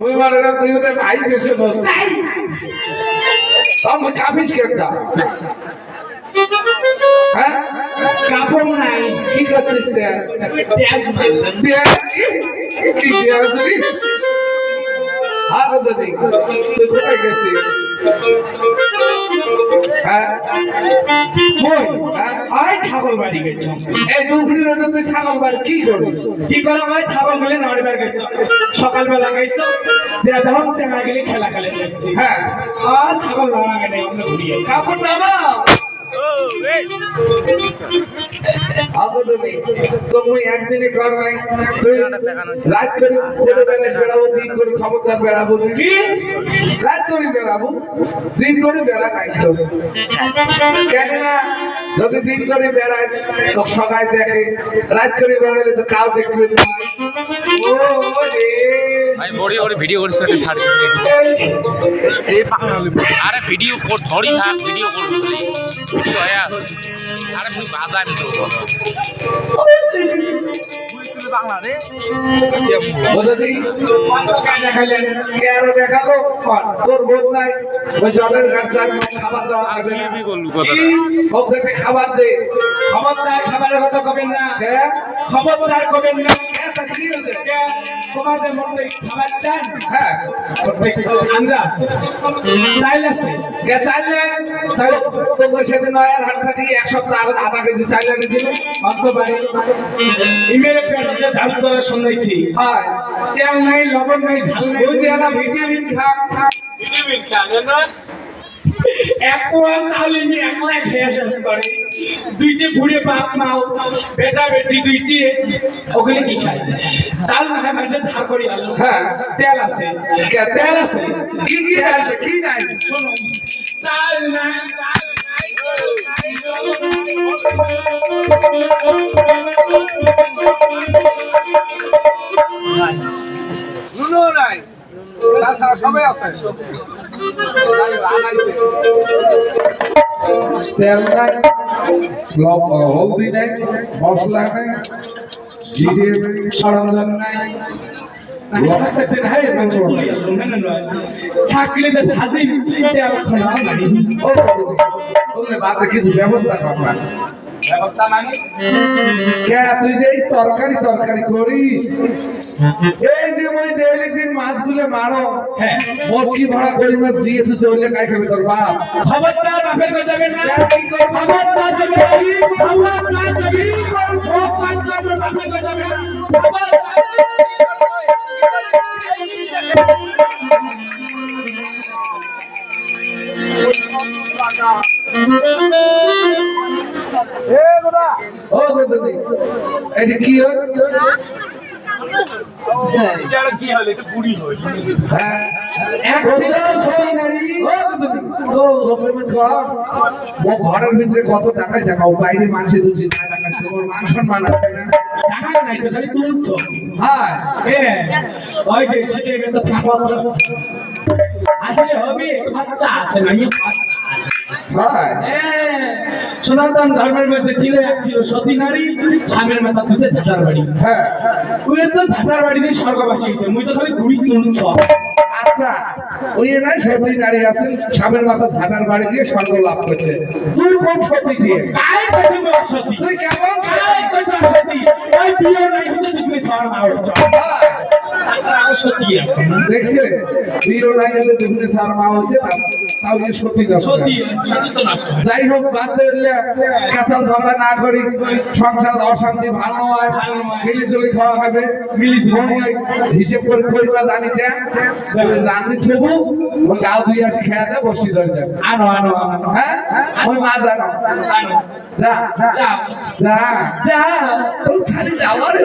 ওই মারা তুই ওদের ভাই দেশে বস সব কাপিস কেটটা হ্যাঁ কাপড় নাই কি করছিস কি তুই কোথায় গেছিস ছাগল বাড়ি গেছ এই দুপুরের তুই ছাগল বাড়ি কি করিস কি করে ভাই ছাগল মিলে নড়বার গেছ সকালবেলা গেছ যেটা তখন সে না গেলে খেলা খেলে দেখছি হ্যাঁ আর ছাগল লড়া গেলে আমরা ঘুরিয়ে কাপড় নামা তুমি একদিনে কর নাই রাত করে বেড়াবো দিন করে খবরদার বেড়াবো কি রাত করে বেড়াবো দিন করে বেড়া খাইতো কেন না যদি দিন করে বেড়ায় তো সবাই দেখে রাত করে বেড়ালে তো কাউ দেখবে ভিডিও করিস ছাড় আরে ভিডিও কর ধরি থাক ভিডিও কর ভিডিও আয়া আরে তুই বাজা আমি বাংলা রে দেখালো তোর বোধ নাই ওই জলের খাবার দেওয়া খাবার দে খবরদার খাবারের কথা কবেন না খবরদার কবেন না তোমার যে মধ্যে খাবার চান হ্যাঁ আঞ্জাস চাইল আছে চাইলে তোকে সেদিন নয়ার হাট থেকে এক সপ্তাহ আগে আধা কেজি চাইল এনে দিল অন্ত বাড়ি ইমেলে পেট যে ঝাল করে শুনেছি হয় তেল নাই লবণ নাই ঝাল নাই ওই যে একটা ভিটামিন খা ভিটামিন খা না এক পোয়া চাউল নিয়ে একলা খেয়ে শেষ করে দুইটে বুড়ে বাপ মাও বেটা বেটি দুইটি ওগুলি কি খায় চাল না খায় মানুষের ঝাল করি আলো হ্যাঁ তেল আছে কি আছে কি নাই শোনো চাল নাই নুনো নাই তাছাড়া সবাই আছে তেল নাই হলদি নাই মশলা নাই জিরে সরঞ্জাম নাই কিছু ব্যবস্থা করবা ব্যবস্থা মানে তুই যে তরকারি করিস এই যে ওই দিন মাছগুলো মারো মটকি ভরা করি মাছ দিয়ে তুই চলে কাই খাবি তোর বাপ খবরদার বাপের কাছে যাবেন না খবরদার যাবে খবরদার যাবি বাপের কাছে যাবে কি হলে বুড়ি হয় ঘরের ভিতরে কত টাকায় দেখাও বাইরে মানুষের মান সম্মান আছে টাকা নাই তো খালি তুলছো হ্যাঁ ওই যে সেটা তো ফাঁকা আসলে হবে খরচা আছে না সনাতন ধর্মের মধ্যে ছিল সতী নারী স্বামীর মাথা খুঁজে ঝাঁটার বাড়ি হ্যাঁ ওই তো ঝাঁটার বাড়িতে স্বর্গবাসী হয়েছে মুই তো খালি ঘুরি তুলছ আচ্ছা ওই নাই সতী নারী আছে স্বামীর মাথা ঝাঁটার বাড়ি দিয়ে স্বর্গ লাভ করছে তুই কোন সতী দিয়ে কাই কইছিস অসতী তুই কেমন কাই কইছিস অসতী ওই বিয়ে নাই হতে তুমি স্বর্গ আউছ সতী আছে দেখছে বিয়ে নাই হতে তুমি স্বর্গ আউছ তাহলে সত্যি যাই হোক বাদ দিলে কাঁচাল ঝগড়া না করি সংসার অশান্তি ভালো হয় মিলি জলি খাওয়া হবে মিলি হিসেব করে পরিবার জানি রান্নি থবু গাও ধুই আসি খেয়া দেয় বসি ধরে যাবে আনো হ্যাঁ ওই মা জানো যা যা যা যা খালি যাওয়ার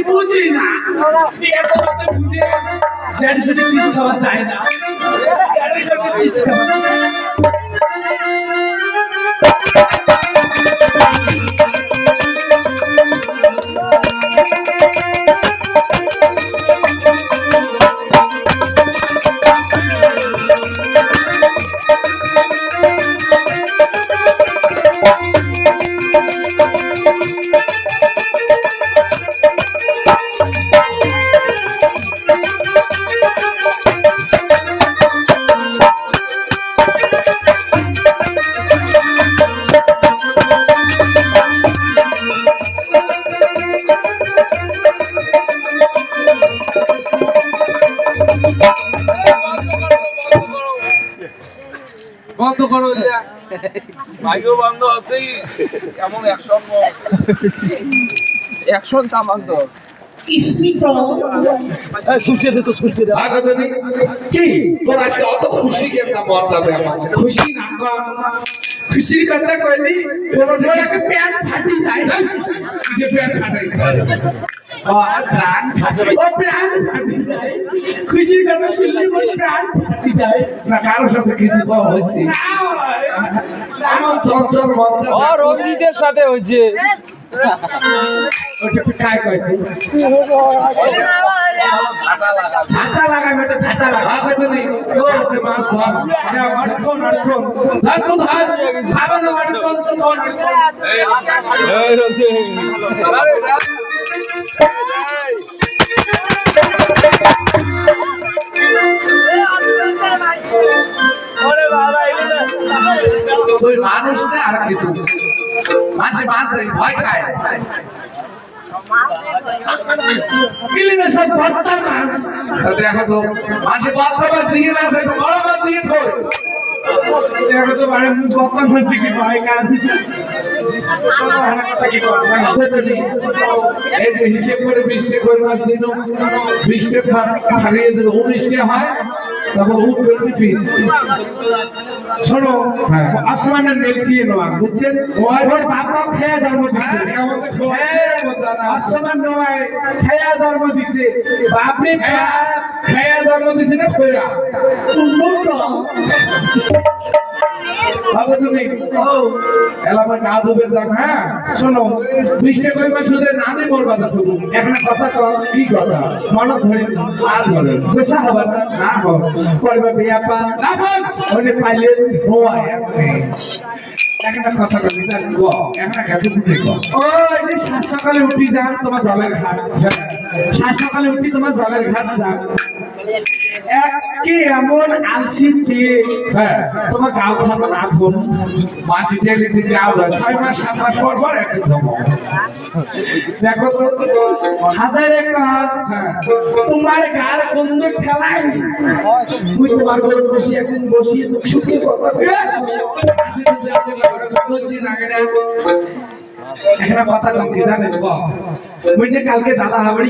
বুঝি না খাওয়া যায় না বন্ধ করো ভাইও বন্ধ আছেই কেমন অ্যাকশন চামান তো কি তোর আজকে অত খুশি কেন মরতাবে আমার খুশি না খুশির কথা কইলি তোর একটা প্যান্ট ফাটি যায় যে প্যান্ট ফাটাই প্রাণ ফাটি যায় খুশির কথা শুনলে মোর প্রাণ ফাটি যায় না কারোর সাথে কিছু কম হয়েছে আমার চঞ্চল মন রঞ্জিতের সাথে হয়েছে ওটা কায় কয় ছাতা লাগা বেটা ছাতা লাগা তো নেই তো মাছ ধর না অটকন ধর তো ধর ভালো না অটকন তো ধর এই রঞ্জিত ওরে বাবা ওই মানুষটা আর কিছু মাঝে মাঝে ভয় খায় কিলিনে সব বস্তা মাছ দেখো তো মাঝে বস্তা মাছ দিয়ে না দেখো বড় মাছ দিয়ে ধরে দেখো তো মানে বস্তা মাছ দিকে ভয় কার এই যে হিসেব করে 20 টাকা করে মাছ দিন 20 টাকা খাইয়ে দিল 19 টাকা হয় তখন উঠবে ফির শোনো আসমানের নেলছিয়ে নেওয়া বুঝছেন ওর বাবা খেয়া জন্ম দিচ্ছে আসমান নয় খেয়া জন্ম দিচ্ছে বাপরে খেয়া জন্ম দিচ্ছে না খোয়া বাবা তুমি এলাকায় গা ধুবে যান হ্যাঁ শোনো 20 টাকা করে মাছ না দিয়ে বলবা না শুধু এখন কথা কও কি কথা মনে ধরে আজ ধরে গোসা হবে না হবে করবে বিয়াপা না বল ওরে পাইলে হোয়া একটা কথা বলি না গো একটা কথা শুনে গো ওই যে সাত সকালে উঠি যান তোমার জলের ঘাট সাত সকালে উঠি তোমার জলের ঘাট যান একে এমন আলসি দিয়ে তোমার গাও খাবো না ঘুম মাঝে ঠেলে দিয়ে গাও 6 মাস 7 মাস পর পর একদম দেখো তো হাজারে কাজ তোমার গার গন্ধ খেলাই তুই তোমার ঘরে বসে একদিন বসিয়ে তো সুখে কথা একটা কথা কম কি জানেন বুঝলে কালকে দাদা হাবড়ি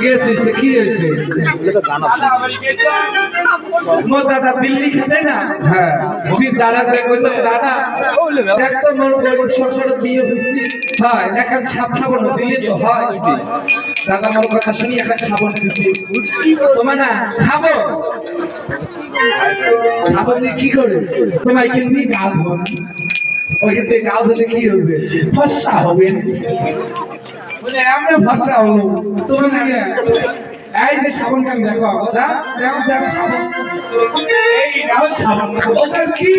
গেছিস কি হয়েছে মোর দাদা দিল্লি খেতে না হ্যাঁ দাদা দাদা দেখ তো মোর গরিব সংসার বিয়ে হচ্ছে হয় এখন ছাপ ছাবন দিলে তো হয় দাদা মোর কথা শুনি একটা ছাবন দিচ্ছে তোমার না ছাবন ছাবন দিয়ে কি করে তোমার কিন্তু গাল ধোন ওইখান থেকে গাল ধুলে কি হবে ফসা হবে বলে আমরা ফসা হলো তুমি না এই যে সাবান কাম দেখো দেখো সাবান এই রাও সাবান ওটা কি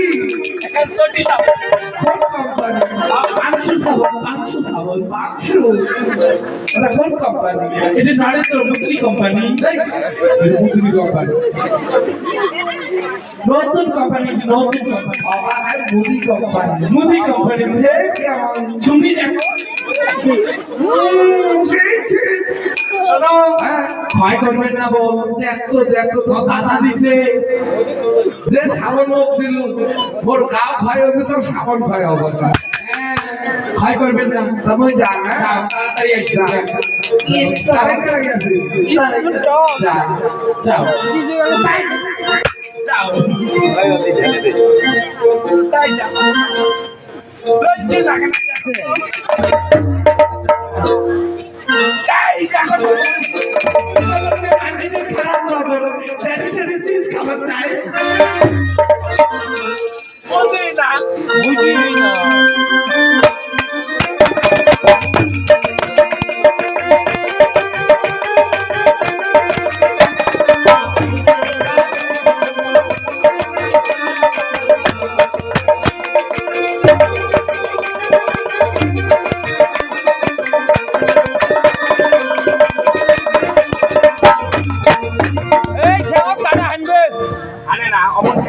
একটা চটি সাবান কোন কোম্পানি পাঁচশো সাবান ওটা কোন কোম্পানি এটা নরেন্দ্র মোদী কোম্পানি নতুন কোম্পানি মোদী কোম্পানি সে তুমি দেখো ক্ষয় করবেন না বল দেখতো তো দাদা দিছে যে সাবান মুখ দিল মোর গাও ক্ষয় হবে তো সাবান ক্ষয় হবে ক্ষয় করবেন না তবে যাও তাড়াতাড়ি আসি যাও খারাপ নজর খাবার চাই বুঝি না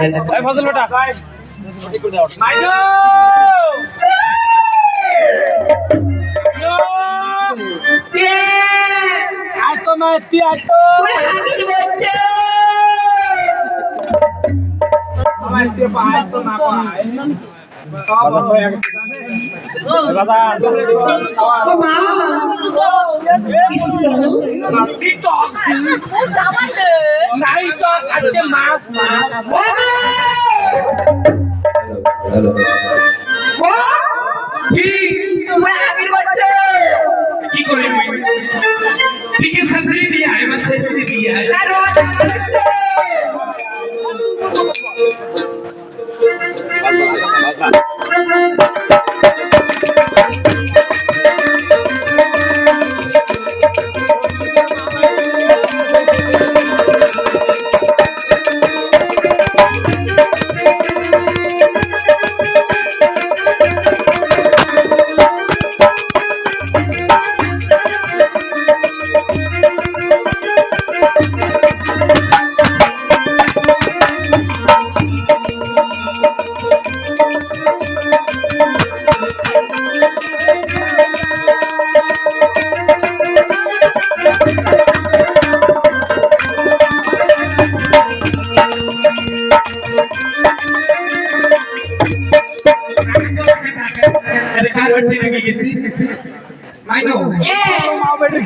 এই ফজল বেটা মাইনো আয় তো মা তুই আয় তো আমার তুই আয় তো না আয় বাবা হয়ে গেছে বাবা ও মা টিকটক নাই তো আজকে মাছ কি করে ঠিক আছে শাস্ত্রী দিয়ে আয় বা শাস্ত্রী দিয়ে আয়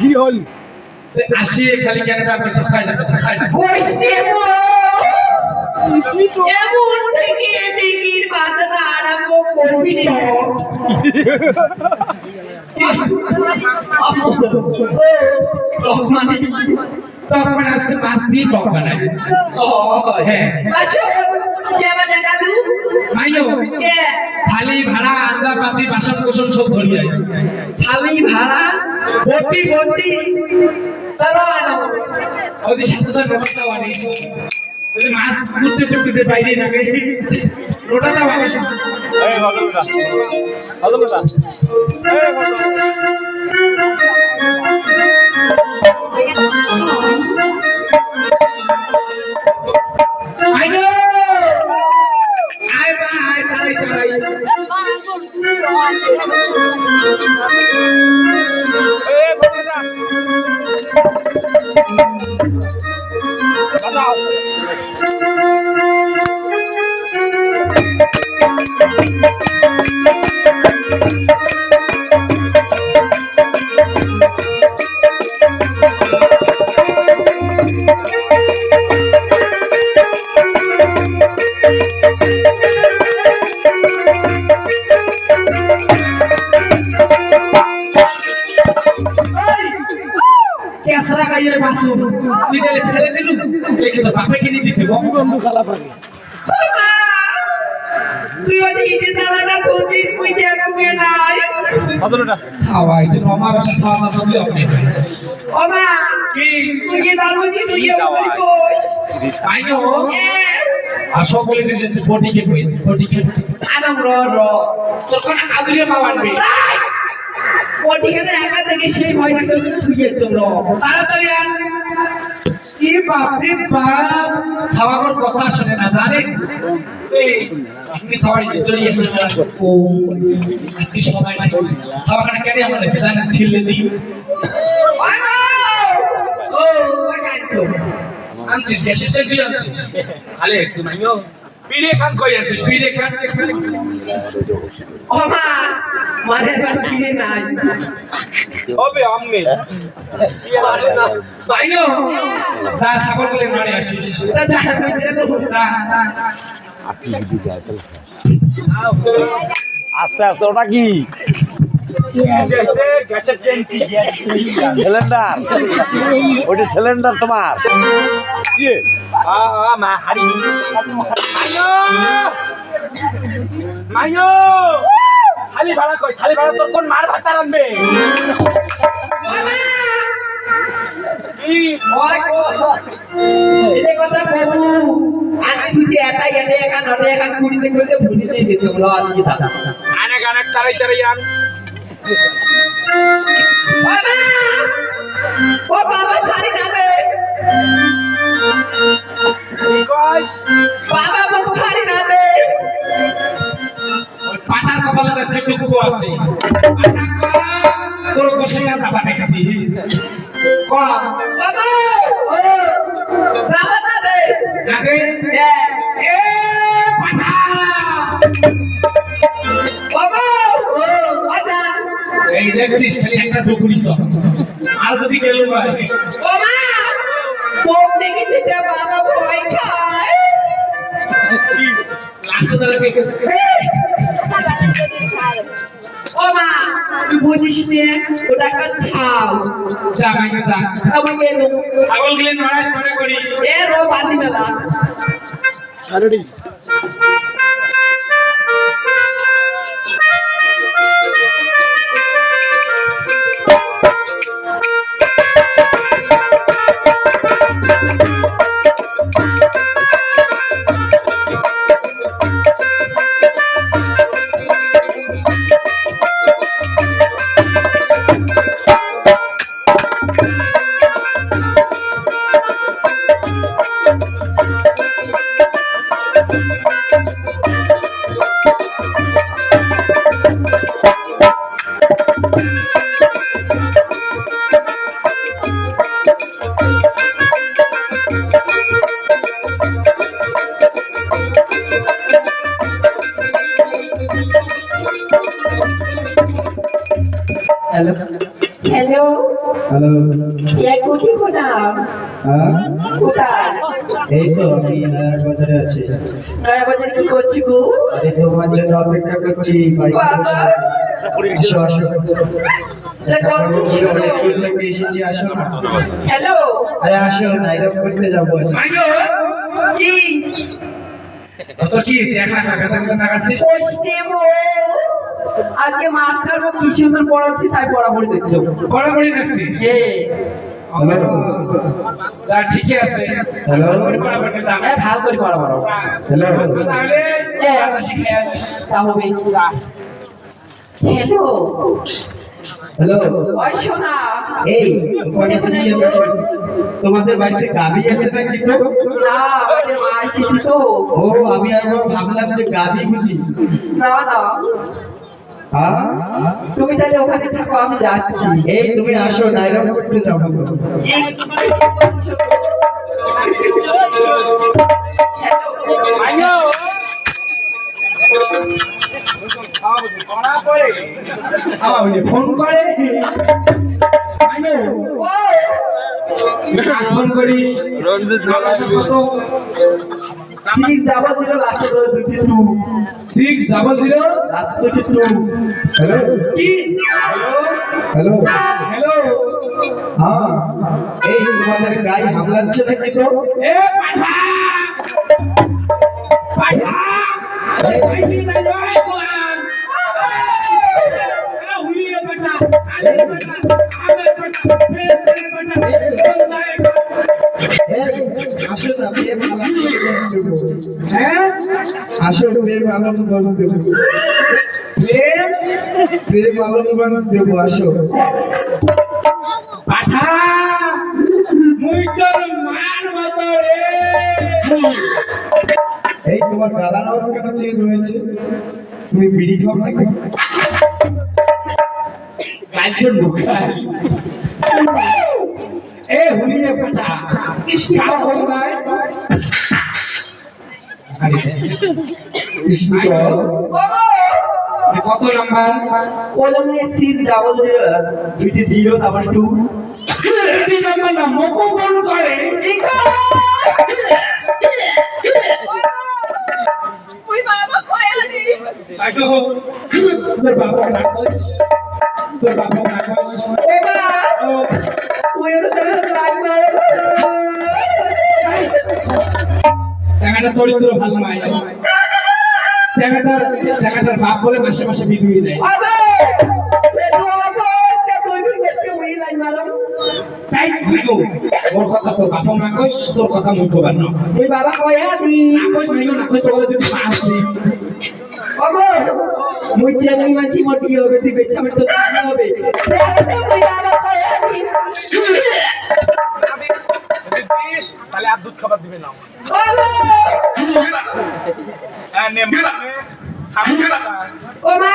কি হল আসি খালি কেন আপনি ঠকাই যাবে টক বানায় আজকে মাছ দিয়ে টক বানায় হ্যাঁ মাইনো থালি ভাড়া আন্দা পাতি বাসন কোসন সব ধরি যায় থালি ভাড়া বটি বটি তারও ওদের সাথে ব্যবস্থা বানি যদি মাছ ঘুরতে ঘুরতে বাইরে থাকে লোটাটা ভালো এই ফজল বেটা এই মাইনো আয় বা আয় তাই তাই এই ফজল বেটা বাজাও কেসরা গাইয়ের বাসু তুই গেলে ফেলে দিলু লেখে তো বাপে কিনে দিতে বন্ধু খালা পাবে তুই ওই ইটে দালাটা খুঁজি তুই যে রুমে নাই ফজল বেটা খাওয়াই তো আমার বাসা খাওয়া না বললে আপনি ও মা কি তুই যে দালুজি তুই যে বলি কই মাইনো আসো বলে যে ফটিকে কইছে ফটিকে আনম র তোর কোন আদুরে মা বানবে ওটিখানে একা থেকে সেই ভয়টা তুই যে তোমরা তাড়াতাড়ি আন কি বাপ রে বাপ খাওয়ার কথা শুনে না জানে এই আপনি সবাই জড়িয়ে ও আপনি সবাই খাওয়াটা কেন আমাদের সেখানে ছিলে দিই ও ওই কাটো আনছিস শেষে দিয়ে আনছিস খালি একটু মাইও পিড়ে খান কই আনছিস পিড়ে খান ও মা মানে বাড়ি কিনে নাই হবে আমনে মাইনো যা ছাগল বলে মারে আসিস তা জানা কইতে তো আস্তে আস্তে ওটা কি গ্যাসের ট্যাঙ্কি সিলিন্ডার ওটা সিলিন্ডার তোমার কি মা হারি মাইও মাইও থালি ভাড়া কই থালি ভাড়া তোর কোন মার ভাত রাখবে কি এটা কথা কবু আনি তুই এটাই এনে একা ননে একা কুড়িতে কইতে ভুলিতে দিতে বলো আর কি দাদা আনে গানে তারাই তারাই আন ও বাবা ছাড়ি না রে কি কইস বাবা বাবু কপালে আজকে টুকু আছে তোর গোসে না যাবা দেখছি কয়া বাবা বাবা দে আগে এ পাঠা বাবা বাবা এই দেখছিস খালি একটা টুকুরি সব আর যদি গেল ভাই বাবা কোন দিকে যেটা বাবা ভয় খায় লাস্ট ধরে কে বাবা তুই বুঝিস নে ওটা একটা ছাও যা মাইকে যা আমাকে আগল গেলে নড়াস করে করি এ রো বাদি মেলা রেডি हेलो हेलो হ্যালো ये कुटी कोना হ্যাঁ कोटा এই তো আমি নয়া বাজারে আছি नया बाजार की कोची को আরে তোমার জন্য অপেক্ষা করছি বাইকে বসে। আসো আসো অনেক দূর থেকে এসেছি আসো না हेलो আরে আসো নাইরব করতে যাবো মাইগো की তো কি দেখা টাকা টাকা কোষ্টি মো আজকে মাস্টার মো কি সুন্দর পড়াচ্ছি তাই পড়াপড়ি দেখছো কড়াকড়ি দেখছি এ হ্যালো তা ঠিকই আছে হ্যালো কড়াকড়ি দাম এ ভাল করে পড়াবো হ্যালো তাহলে শিখে আসিস তা হবে हेलो হ্যালো ওই শোনা এই ওখানে কি তোমাদের বাড়িতে গাভী আছে নাকি তো না আমাদের মা এসেছি তো ও আমি আর ভাবলাম যে গাভী বুঝি না না হ্যাঁ তুমি তাহলে ওখানে থাকো আমি যাচ্ছি এই তুমি আসো নাইরব করতে যাবো মাইগো ফোন করে ফোন করিস six double zero last 22 600 last 22 hello কি হ্যালো হ্যালো হ্যালো হ্যাঁ এই তোমাদের গায়ে হামলা হচ্ছে নাকি তো এ পাঠা পাঠা এই ভাইনি নাই নয় কোলাম এ হুলিয়ে পাঠা আলে পাঠা আবে পাঠা ফেস করে পাঠা বন্দায় আসো না প্রেম আলাপ দেবো হ্যাঁ আসো প্রেম আলাপ দেবো প্রেম প্রেম আলাপ দেবো আসো পাঠা মুই তোর মান মতো রে এই তোমার গালার আওয়াজ কেন চেঞ্জ হয়েছে তুমি বিড়ি খাও নাকি কালচর ঢুকাই এ হুলিয়ে পাঠা কাল হই নাই কত নাম্বার কলম নিয়ে সিক্স ডাবল জিরো তারপর 2 এই নাম্বার না মকো কোন করে ওই বাবা কই আনি আইতো তোর বাবা নাকস তোর বাবা নাকস এ বাবা ওই ওর লাগ মারে জায়গাটা চরিত্র ভালো নাই জায়গাটার বাপ বলে মাসে মাসে বিধুই দেয় আবে এ বাবা তুই কেটে ওই লাগ মারো তাই ভাইগো ওর কথা তোর বাপ নাকস তোর কথা মুখ বান্ন ওই বাবা কই আনি নাকস ভাইগো নাকস তো বলে তুই পাস দি বাবা মুই জানি মাছি মটি হবে তুই বেচা মত কি হবে ওই বাবা কই আনি তাহলে আর দুধ খাবার দিবে না বাবা হ্যাঁ নে ও মা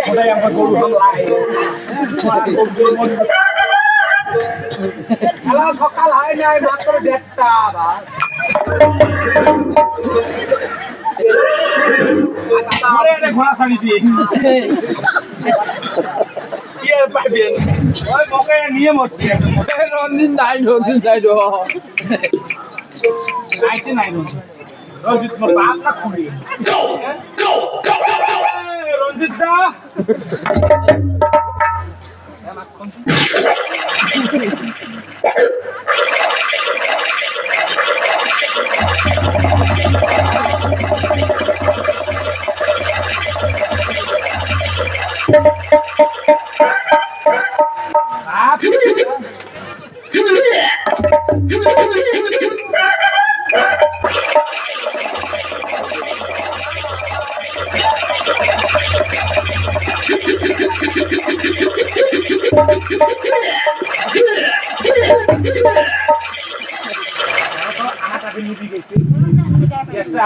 ওটাই আমরা গরু হামলায় খেলা সকাল হয় নাই মাত্র 1:30টা আবার এটা ঘোড়া ছাড়ি দিয়ে কি আর পাবেন ওই মকে নিয়ে মরছে রঞ্জিত নাই নাইতে নাই রঞ্জিত মোর বাপ না খুঁড়ি রঞ্জিত দা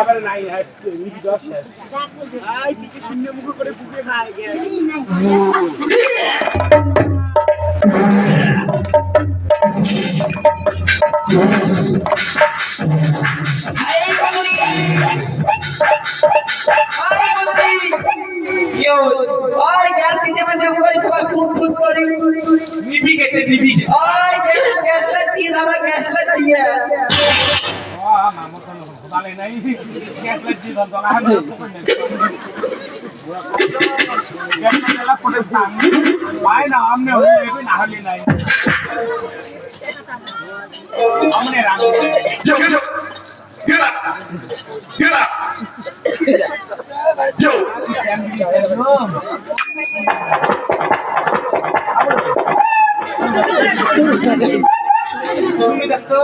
আবার নাই নিবি 10 আই কিছু শূন্য মুখ করে বুকে খায় গে নিবি গেছে নিবি ভালো নাই গ্যাস লাগি দলা হাতে ভাই না আমনে হলে না হলে নাই আমনে রাগ Get up! Yo! তুমি দেখো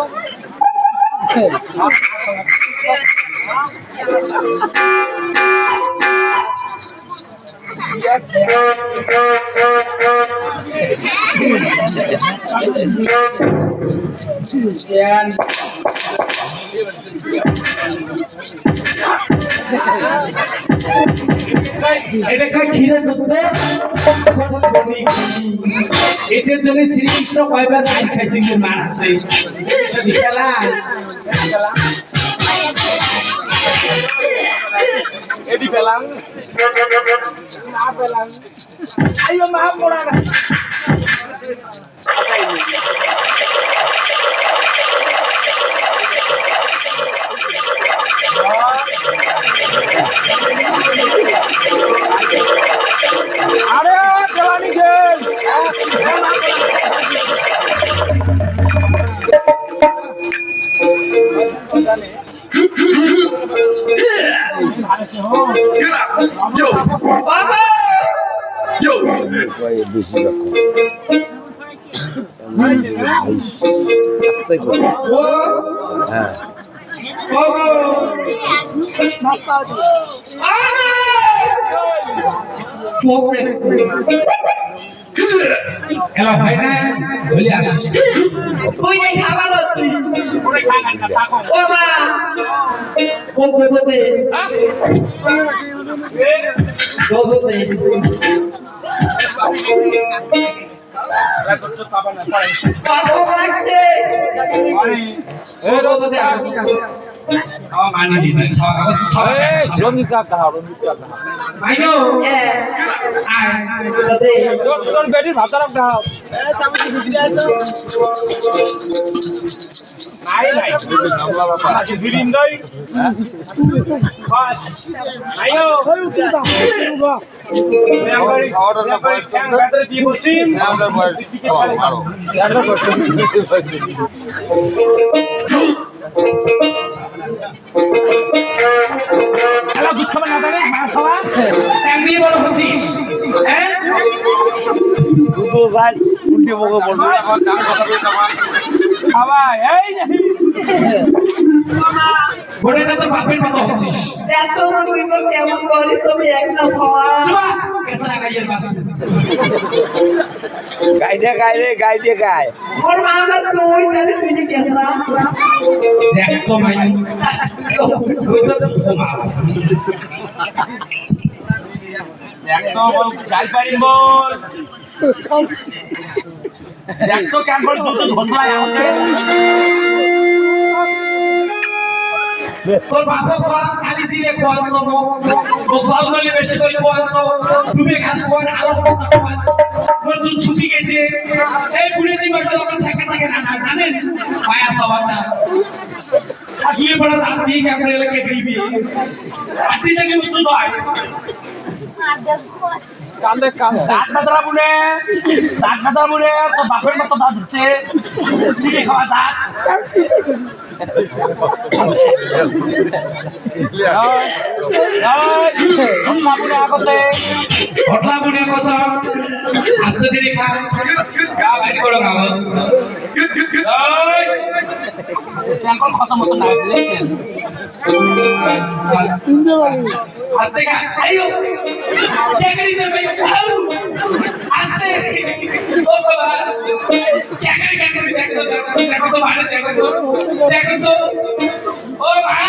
এটা খাই ক্ষীরের দুধ এটার জন্য শ্রীকৃষ্ণ কয়বার গান খাইছে কিন্তু মার আছে এটি পেলাম না পেলাম আইও মা মোড়া না আরে পেলানি গেল Yo! Baba! Yo! Hello, ভাই না বলি আসিস কই নাই খাবার হচ্ছে পুরো খান না তাকো ও মা কোন কোতে কোতে রাখো তো পাবা না পারে পাবো রাখতে ও কোতে আসি খাওয়া মানে দি না খাওয়া রঞ্জিত কাকা আইনো আয় কোতে তোর বেটির ভাত রাখ দাও নাই নাই আজ দিন দই বাস আইও খেলা দুধ খাবার না পারে মাছ খাওয়া ট্যাং দিয়ে বড় হচ্ছিস হ্যাঁ দুধ ভাই উল্টে বকে বলবো খাওয়া এই বড় এটা তো বাপের মতো হচ্ছিস এত মহিম কেমন করিস তুমি একটা সমান চুপ কেসা লাগাইয়ের বাস গাইডে গায় ওর মামলা তুই জানি তুই যে কেসরা দেখ তো মাই তুই তো ঘুমা দেখ তো বল গাই পারিন বল দেখ তো কেন বল দুটো ধরলাই আমাকে তোর বাপ খালি জিরে কোয়াল তো ফল বলে বেশি করে কোয়াল তো তুমি ঘাস কোয়াল আলো কোয়াল তোর দুধ ছুটি গেছে এই পুরে দিবার তো আমার থাকে থাকে না জানেন মায়া সবাটা আসলে বড় দাঁত দিয়ে ক্যামেরা এলাকে দিবি আটি থেকে উত্তর হয় কান্দে দাঁত বাদরা বুনে তো বাপের মতো দাঁত হচ্ছে চিড়ে খাওয়া দাঁত বুনে আগতে ঘটনা বুনে কসম আস্তে ধীরে খা গা বাইর করো মামা কেন খতম মতো না দেখছেন আস্তে খা আইও কে করি না ভাই আউ আস্তে ও বাবা কে করি দেখো তো বাইরে দেখো তো ও মা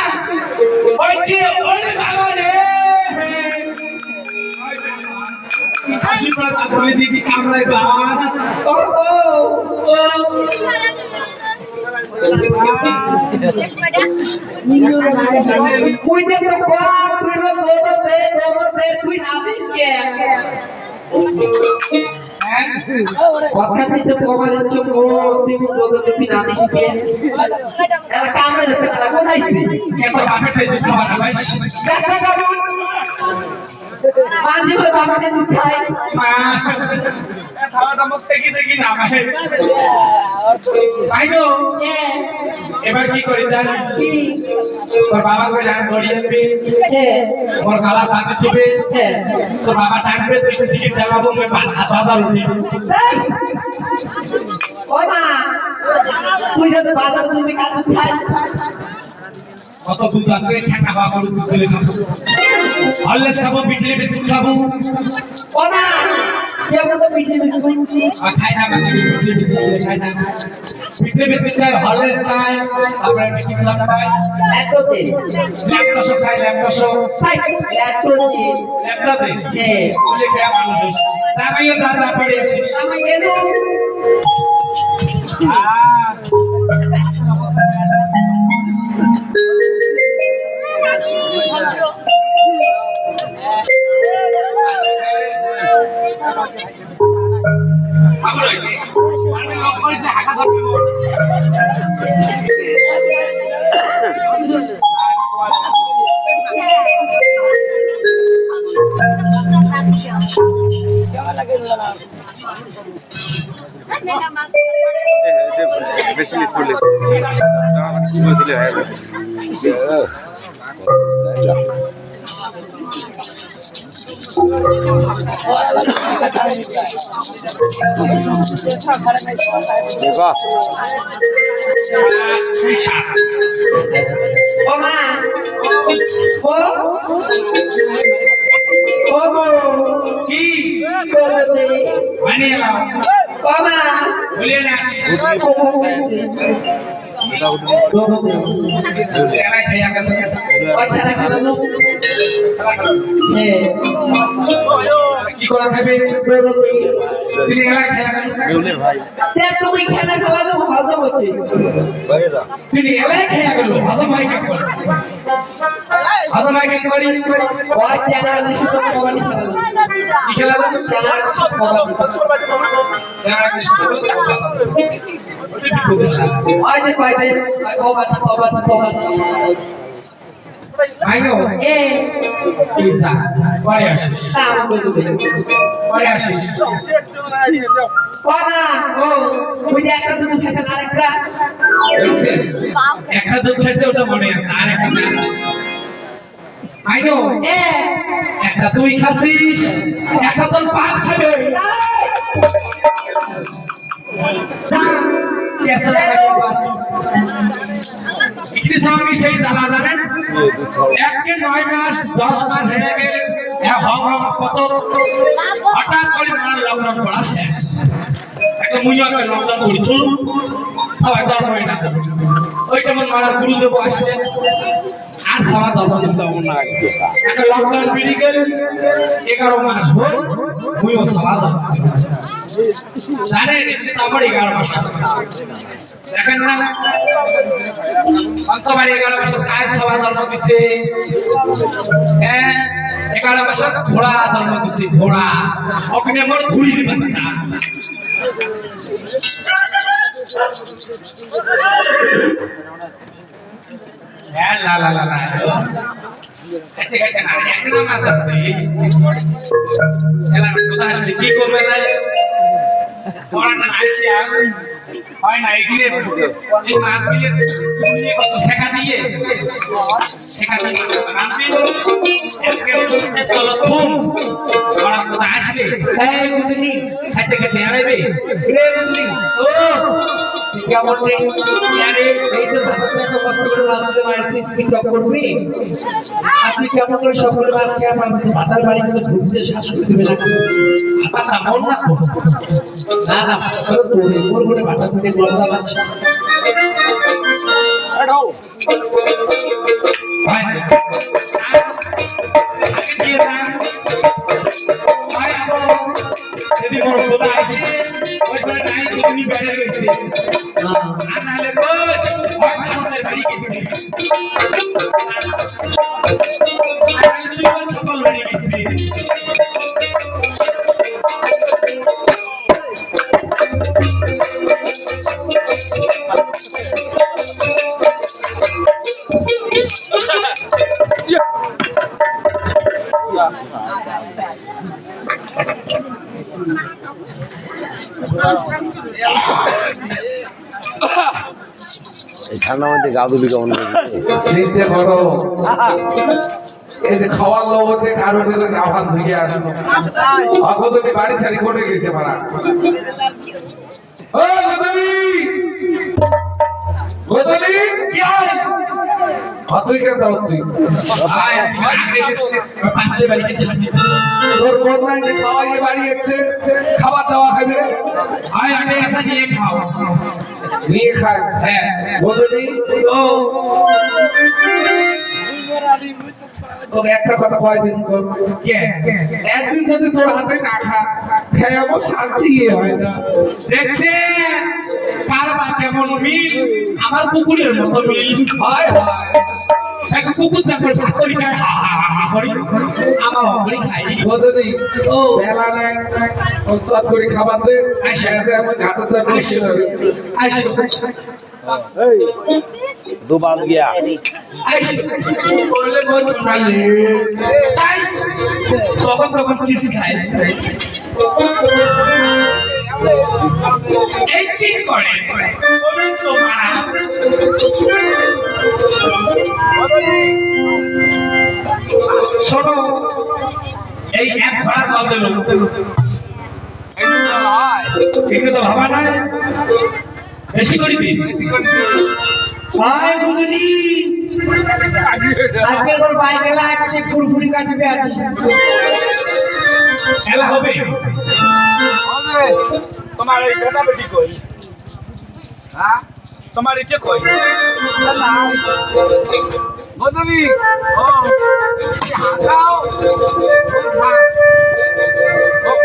ওইছে ওরে বাবা রে হাসি পড়া তাহলে দিদি কামড়ায় বা তুই যে তো কোয়া তুই নো গোদতে তুই নামিস কে কথা কইতে কমা যাচ্ছে ও তুই গোদতে তুই নামিস কে এলা কামে যেতে লাগো নাইছি কে তো বাপে পেতে খাবার ভাই দেখা কামু মাঝে মাঝে বাবাকে দুধ খাই মা খাওয়াটা মুখ দেখি না ভাই গো এবার কি করি জানিস তোর বাবা করে জান ধরিয়ে ওর গালা পাতে চুবে তোর বাবা টাকবে তুই টিকিট দেখাবো আমি বাজার উঠি ও মা তুই যদি বাজার তুমি কাজ খাই কত দুধ আছে ঠেকা খাওয়া করে দুধ চলে যাবো হলে খাবো বিজলি বিদ্যুৎ খাবো ও মা কেমন তো পিঠে মিশে আর খাই না বিজলি বিদ্যুৎ খাই না বিজলি বিদ্যুৎ খাই হলে খাই তারপরে কি খেলাম খাই এততে ল্যাপটপ খাই ল্যাপটপ খাই এততে ল্যাপটপে হ্যাঁ বলে কে মানুষ তামিও দাদা পড়ে আসিস আমি গেলো আমরা আমি লক করে হাঁকা করব বেশি লিট করলে দিলে হয় দেখো ও মা ও ও কি করতে মানে এলাম ও মা বলে না এরা খাইয়া গেল পয়সা রাখলাম হ্যাঁ কি করা খাবে করতে তুমি এরা খাইয়া গেল মেউলের ভাই তুমি খেলা খেলানো হজম হচ্ছে ভাগে দা তুমি এরা খাইয়া গেল হজম হয় কি করে হজম হয় কি করে ওই চ্যানেল শুধু কবাডি খেলা কি খেলা চ্যানেল কবাডি এরা কি শুধু ওই যে kabaddi I know. Isa. Pare আসিস। কাম করবে পরে আসিস। বাবা ও ওই যে একটা দুটো খেতে আরেকটা দেখছেন? একটা দুধ খাইছে ওটা মনে আছে আর একটা আছে I know. একটা তুই খাসিস একটা তোর পাপ খাবে কেসা লাগাই কৃষক সেই জ্বালা জানেন, একে 9 মাস 10 মাস হয়ে গেলে কত হঠাৎ করে মারা লকডাউন পড়াছে একটা মুইয়া লকডাউন করি তুলুন সবাই ধর্ম হয় না ওই যেমন মারা গুরুদেব আসলেন আর সবাই ধর্ম একটা লকডাউন বেরিয়ে গেল 11 মাস ভোর মুইও সবাই জানেন তারপর 11 মাস দেখেন না অন্তবার 11 মাস কাজ সবাই ধর্ম দিচ্ছে হ্যাঁ 11 মাস ঘোড়া ধর্ম দিচ্ছে ঘোড়া ওখানে আমার ঘুরিয়ে বাচ্চা লা লা লা লা এতে কাটে না একটা নাম আছে এলা কথা আসলে কি করবে না সোনাটা আইসিয়া হয় না এগুলো এই মাছগুলো তুমি কত শেখা দিয়ে চলো তুম ওরা কথা আসলে এই বুঝলি খাইতে খাইতে আড়াইবে রে বুঝলি ও কেমন রে আরে এই তো ভাতটা এত কষ্ট করে রাঁধতে মারতে স্পিড করবি আপনি কেমন করে সকল মাছকে আমার ভাতার বাড়িতে ঢুকতে শ্বাস করতে দেবে না আচ্ছা মন না না না তোরে মোর করে ভাতা থেকে লজ্জা পাচ্ছে আড়াও ভাই কি না ভাই যদি মোর খোদা আসে ওই করে নাই তুমি বেড়ে রইছে আনালে বস ভাই আমাদের বাড়ি গেছে আনালে তুমি সকল বাড়ি গেছে এই ঠান্ডার মধ্যে গা দুলি কেমন চিনতে পারো এই যে খাওয়ার লোভে কারো দিলে আহ্বান ধুয়ে আসলো অগদটি বাড়ি সারি করে গেছে মারা ও গদলি গদলি কি হয় কতই কেন দাও তুই আয় আগে পাঁচলে বাড়ি গেছে তোর বদলাই যে খাওয়াইয়ে বাড়ি এসছে খাবার দাওয়া খাবে আয় আগে এসে নিয়ে খাও নিয়ে খায় হ্যাঁ গদলি ও তোকে একটা কথা কয়দিন কর কে একদিন যদি তোর হাতে না খা খেয়ে আমার শান্তি হয় না দেখছে কারবার কেমন মিল আমার কুকুরের মতো মিল হয় একটা কুকুর যখন ভাকরি খায় হা হা হা করি আমার ভাকরি খাই বদলি ও বেলা নাই ওসব করে খাবার দে সাথে আমার ঘাটাতে বসে আইসো दो बात गया আইসো বললে বহুত ভালো তাই তখন তখন চিজ খাই একটি করে বলেন তো মারা শোনো এই এক ঘোড়া জল দিল এগুলো তো ভাবা নাই বেশি করে দিন ভাই বুঝলি আজকের পর বাইকে লাগছে ফুরফুরি কাটবে আছে খেলা হবে তোমার এই বেটা বেটি কই হ্যাঁ তোমার এটা কই বদলি ও হাগাও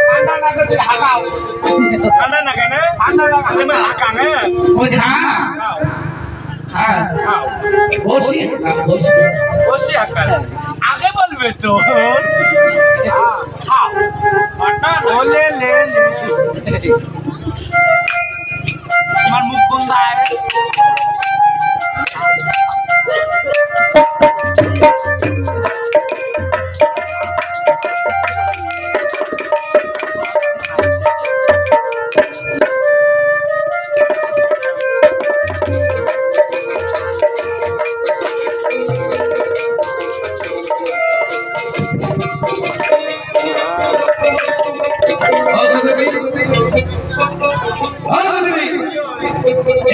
ঠান্ডা লাগে তো হাগাও ঠান্ডা লাগে না ঠান্ডা লাগে না হাগা না ওই খা হ্যাঁ খাও বসি বসি বসে আকার আগে বলবে তো খাও বাটা বলে লে আমার মুখ বন্ধ আছে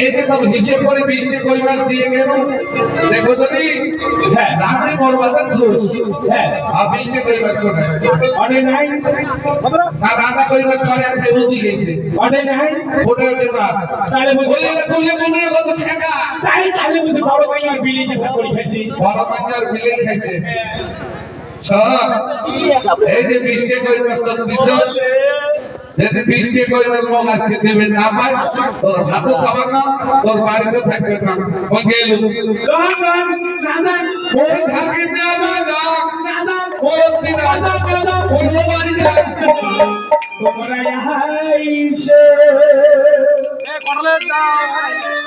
এই যে তবে হিসেব করে 20টি কই মাছ দিয়ে গেল দেখো তুমি হ্যাঁ রাতে বরবাদের জোশ হ্যাঁ আর 20টি কই মাছ করে অনে নাই আর রাতে কই মাছ করে আছে বুঝি গেছে অনে নাই ওটা ওটা মাছ তাহলে বুঝে বলে তুলে মনে কত ঠেকা তাহলে বুঝে বড় ভাই আর বিলি দেখা করে খাইছি বড় বাজার মিলে খাইছে সব এই যে 20টি কই মাছ তো দিছ যদি 20টি কই মাছ আজকে দেবে না পাই তোর ভাতও খাবার না তোর বাড়িতে থাকবে না ওই গেল রাজা ওই থাকে না রাজা রাজা ওই দিন রাজা ওই বাড়ি যা তোমরা ইহাইছে